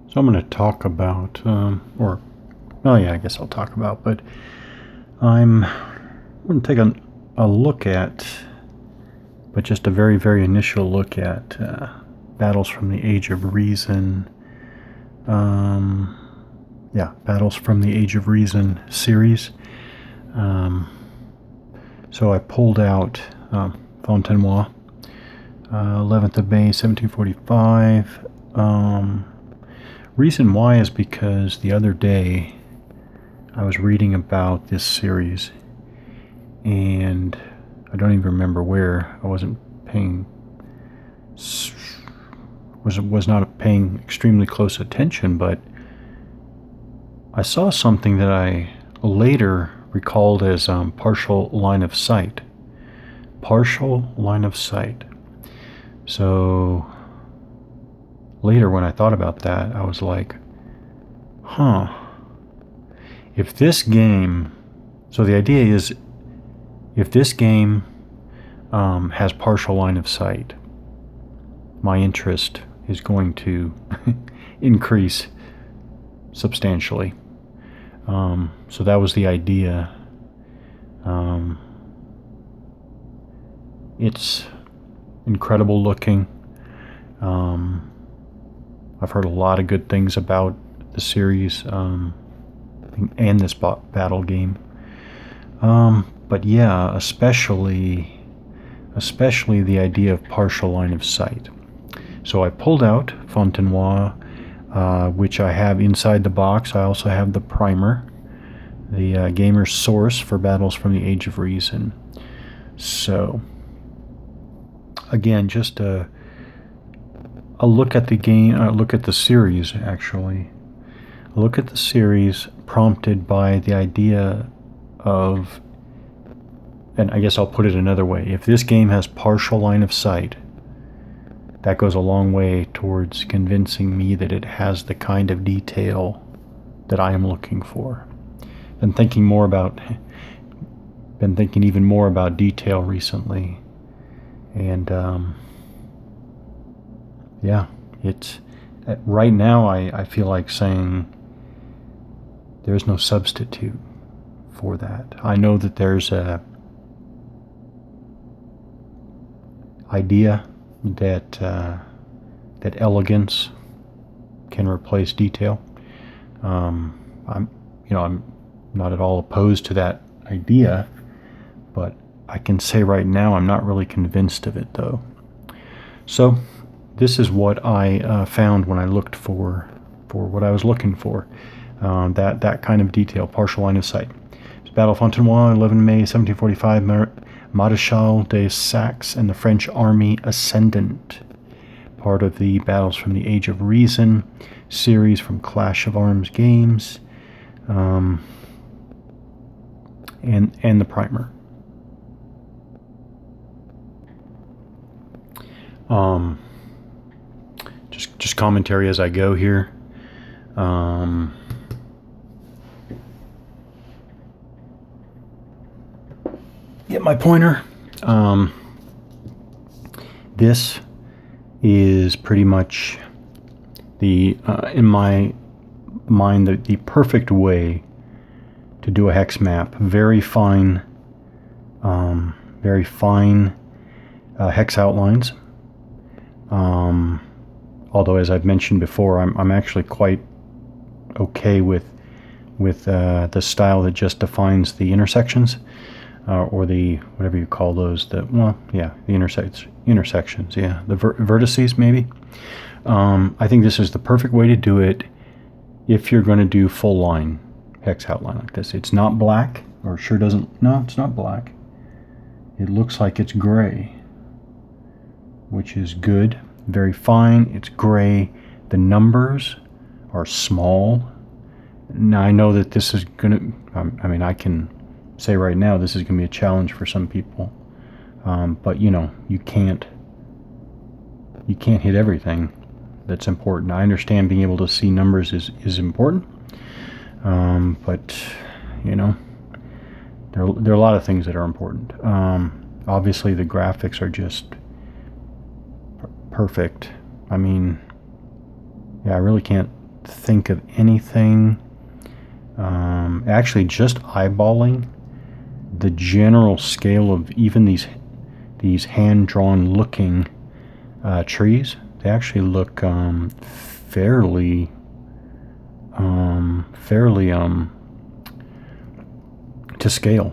So I'm going to talk about, I guess I'll talk about, but I'm going to take a look at, but just a very, very initial look at Battles from the Age of Reason. Battles from the Age of Reason series. So I pulled out Fontenoy, 11th of May, 1745. Reason why is because the other day I was reading about this series, and I don't even remember where. I wasn't paying was not paying extremely close attention, but I saw something that I later recalled as partial line of sight. Partial line of sight. So later when I thought about that, I was like, if this game, so the idea is, if this game has partial line of sight, my interest is going to increase substantially. So that was the idea. It's incredible looking. I've heard a lot of good things about the series and this battle game. But yeah, especially the idea of partial line of sight. So I pulled out Fontenoy, which I have inside the box. I also have the primer, the Gamer's Source for Battles from the Age of Reason. So again, just a look at the game, look at the series, actually. A look at the series prompted by the idea of, and I guess I'll put it another way, if this game has partial line of sight, that goes a long way towards convincing me that it has the kind of detail that I am looking for. Been thinking even more about detail recently, and it's right now I feel like saying there's no substitute for that. I know that there's a idea that elegance can replace detail. I'm not at all opposed to that idea, but I can say right now I'm not really convinced of it, though. So this is what I found when I looked for what I was looking for. That kind of detail, partial line of sight. It's Battle of Fontenoy, 11 May 1745. Maréchal de Saxe and the French Army Ascendant. Part of the Battles from the Age of Reason series from Clash of Arms Games. And the primer. Just commentary as I go here. Get my pointer. This is pretty much in my mind, the perfect way to do a hex map. Very fine hex outlines. Although, as I've mentioned before, I'm actually quite okay with the style that just defines the intersections, or the whatever you call those. The intersections. Yeah, the vertices maybe. I think this is the perfect way to do it if you're going to do full line hex outline like this. It's not black, or sure doesn't. No, it's not black. It looks like it's gray, which is good. Very fine. It's gray. The numbers are small. Now I know that this is gonna. I can say right now this is gonna be a challenge for some people, but you can't hit everything that's important. I understand being able to see numbers is important, but there are a lot of things that are important. Obviously, the graphics are just perfect. I really can't think of anything. Actually, just eyeballing the general scale of even these hand-drawn looking trees, they actually look fairly to scale.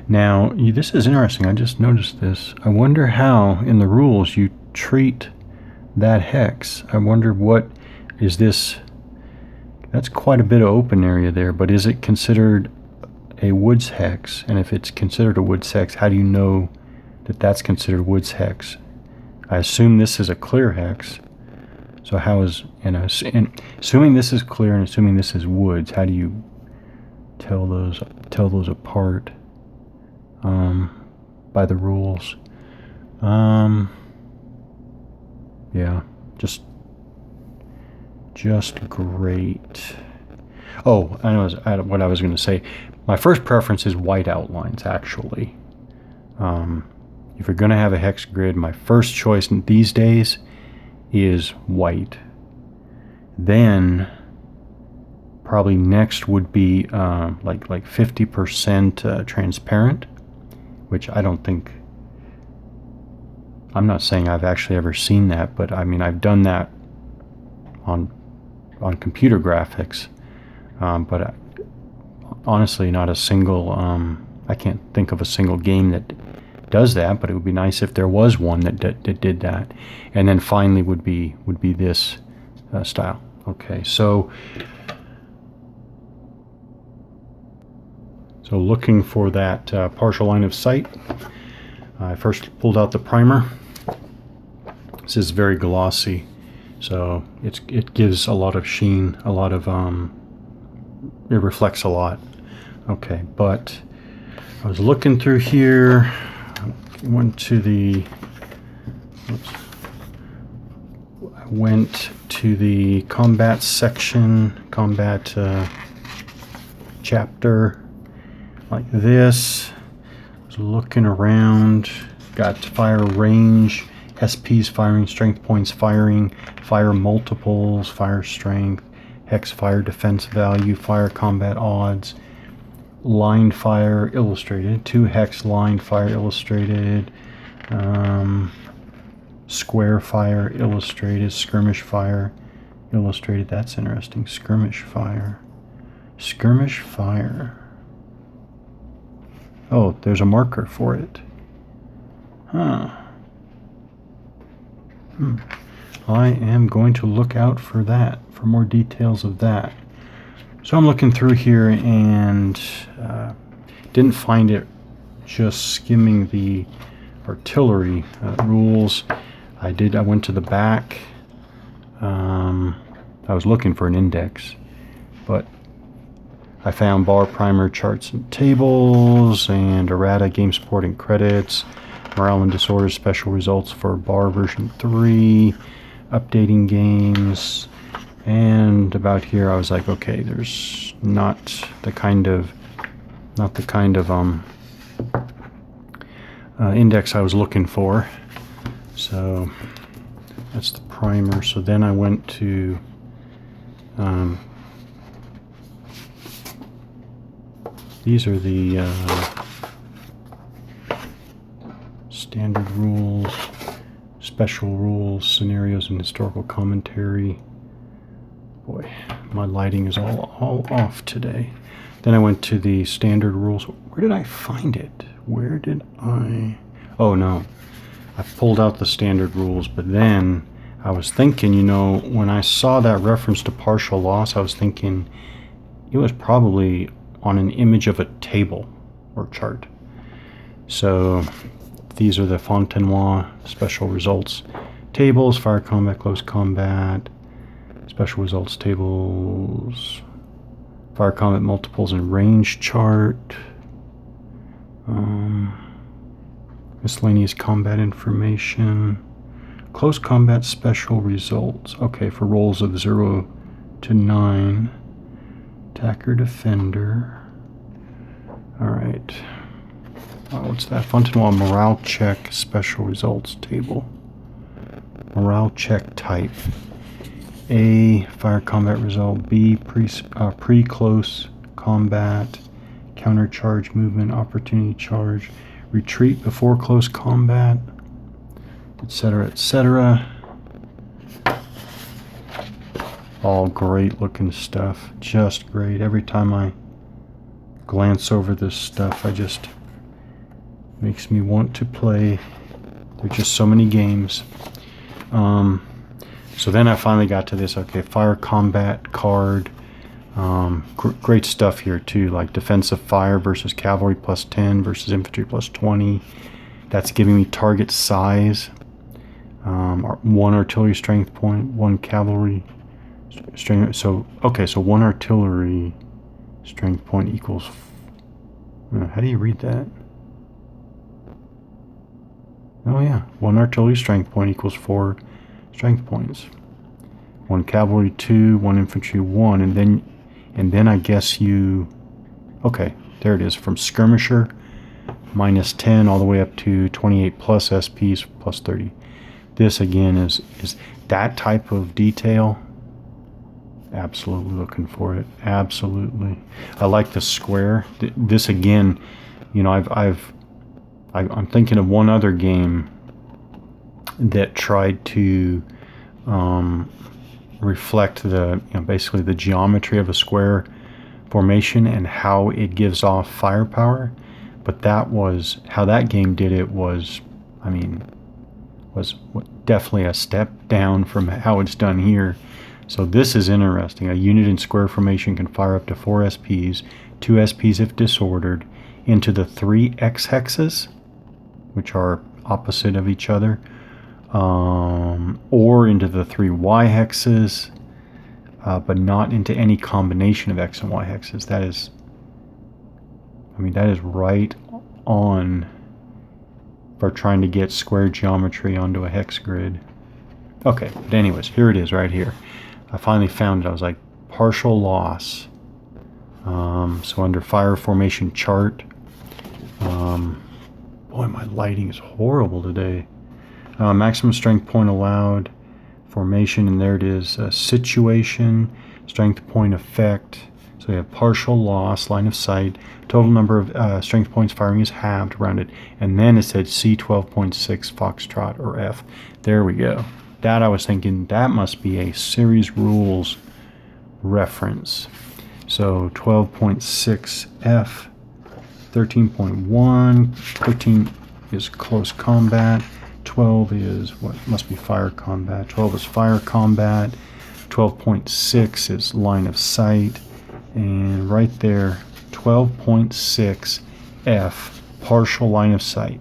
Now, this is interesting. I just noticed this. I wonder how in the rules you treat that hex. I wonder what is this. That's quite a bit of open area there, but is it considered a woods hex? And if it's considered a woods hex, how do you know that that's considered woods hex? I assume this is a clear hex. So how is, and assuming this is clear and assuming this is woods, how do you tell those apart by the rules? Yeah, just great. Oh, I know what I was going to say. My first preference is white outlines, actually. If you're going to have a hex grid, my first choice these days is white. Then probably next would be like 50% transparent, which I don't think, I'm not saying I've actually ever seen that, but I mean I've done that on computer graphics, but honestly not a single, I can't think of a single game that does that, but it would be nice if there was one that did that. And then finally would be this style. Okay, so looking for that partial line of sight, I first pulled out the primer. This is very glossy, so it gives a lot of sheen, a lot of it reflects a lot. Okay, but I was looking through here, went to the combat section, combat chapter, like this. I was looking around, got fire range, SPs, firing strength points, firing, fire multiples, fire strength, hex fire defense value, fire combat odds, line fire illustrated, 2 hex line fire illustrated, square fire illustrated, skirmish fire illustrated. That's interesting. Skirmish fire. Oh, there's a marker for it. Huh. I am going to look out for that, for more details of that. So I'm looking through here and didn't find it just skimming the artillery rules. I went to the back. I was looking for an index, but I found bar primer charts and tables and errata, game support and credits, morale and disorder special results for bar version 3, updating games, and about here I was like, okay, there's not the kind of index I was looking for. So that's the primer. So then I went to these are the standard rules, special rules, scenarios, and historical commentary. Boy, my lighting is all off today. Then I went to the standard rules. Where did I find it? Oh no, I pulled out the standard rules, but then I was thinking, when I saw that reference to partial loss, I was thinking it was probably on an image of a table or chart. So these are the Fontenoy special results tables, fire combat, close combat, special results tables, fire combat multiples and range chart, miscellaneous combat information, close combat special results. Okay, for rolls of 0 to 9, attacker, defender. All right. What's that? Fontenoy morale check special results table. Morale check type. A, fire combat result. B, pre-close combat, counter charge movement, opportunity charge, retreat before close combat, etc., etc. All great looking stuff, just great. Every time I glance over this stuff, I just makes me want to play. There's just so many games. So then I finally got to this. Okay, fire combat card. Great stuff here too, like defensive fire versus cavalry plus 10 versus infantry plus 20. That's giving me target size. 1 artillery strength point, 1 cavalry strength. So okay, so 1 artillery strength point equals. How do you read that? Oh yeah, 1 artillery strength point equals 4 strength points. 1 cavalry 2, 1 infantry 1, and then I guess you. Okay, there it is. From skirmisher minus 10 all the way up to 28 plus SPs plus 30. This again is that type of detail. Absolutely looking for it. Absolutely. I like the square. This again, you know, I'm thinking of one other game that tried to reflect basically the geometry of a square formation and how it gives off firepower. But that was how that game did it. Was definitely a step down from how it's done here. So this is interesting. A unit in square formation can fire up to 4 SPs, 2 SPs if disordered, into the 3 X hexes, which are opposite of each other, or into the 3 Y hexes, but not into any combination of X and Y hexes. That is right on for trying to get square geometry onto a hex grid. Okay, but anyways, here it is right here. I finally found it. I was like, partial loss. So under fire formation chart, boy, my lighting is horrible today. Maximum strength point allowed, formation, and there it is. Situation, strength point effect. So we have partial loss, line of sight. Total number of strength points firing is halved, rounded. And then it said C12.6 Foxtrot or F. There we go. That I was thinking, that must be a series rules reference. So 12.6 F, 13.1, 13 is close combat, 12 is what must be fire combat, 12 is fire combat, 12.6 is line of sight, and right there 12.6 F, partial line of sight.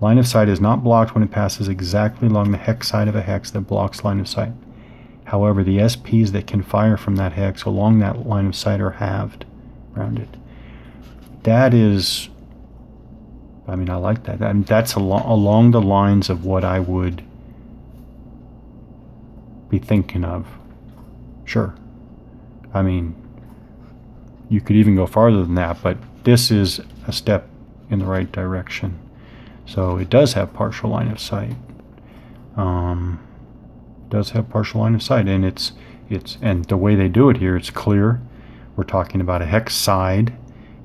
Line of sight is not blocked when it passes exactly along the hex side of a hex that blocks line of sight. However, the SPs that can fire from that hex along that line of sight are halved, rounded. That is, I like that. That's along the lines of what I would be thinking of. Sure. You could even go farther than that, but this is a step in the right direction. So it does have partial line of sight. And and the way they do it here, it's clear. We're talking about a hex side,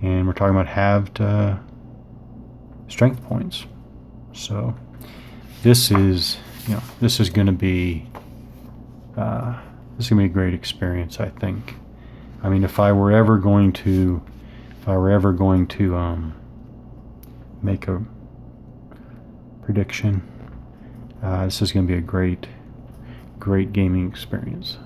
and we're talking about halved strength points. So this is going to be a great experience, I think. If I were ever going to make a prediction, this is going to be a great gaming experience.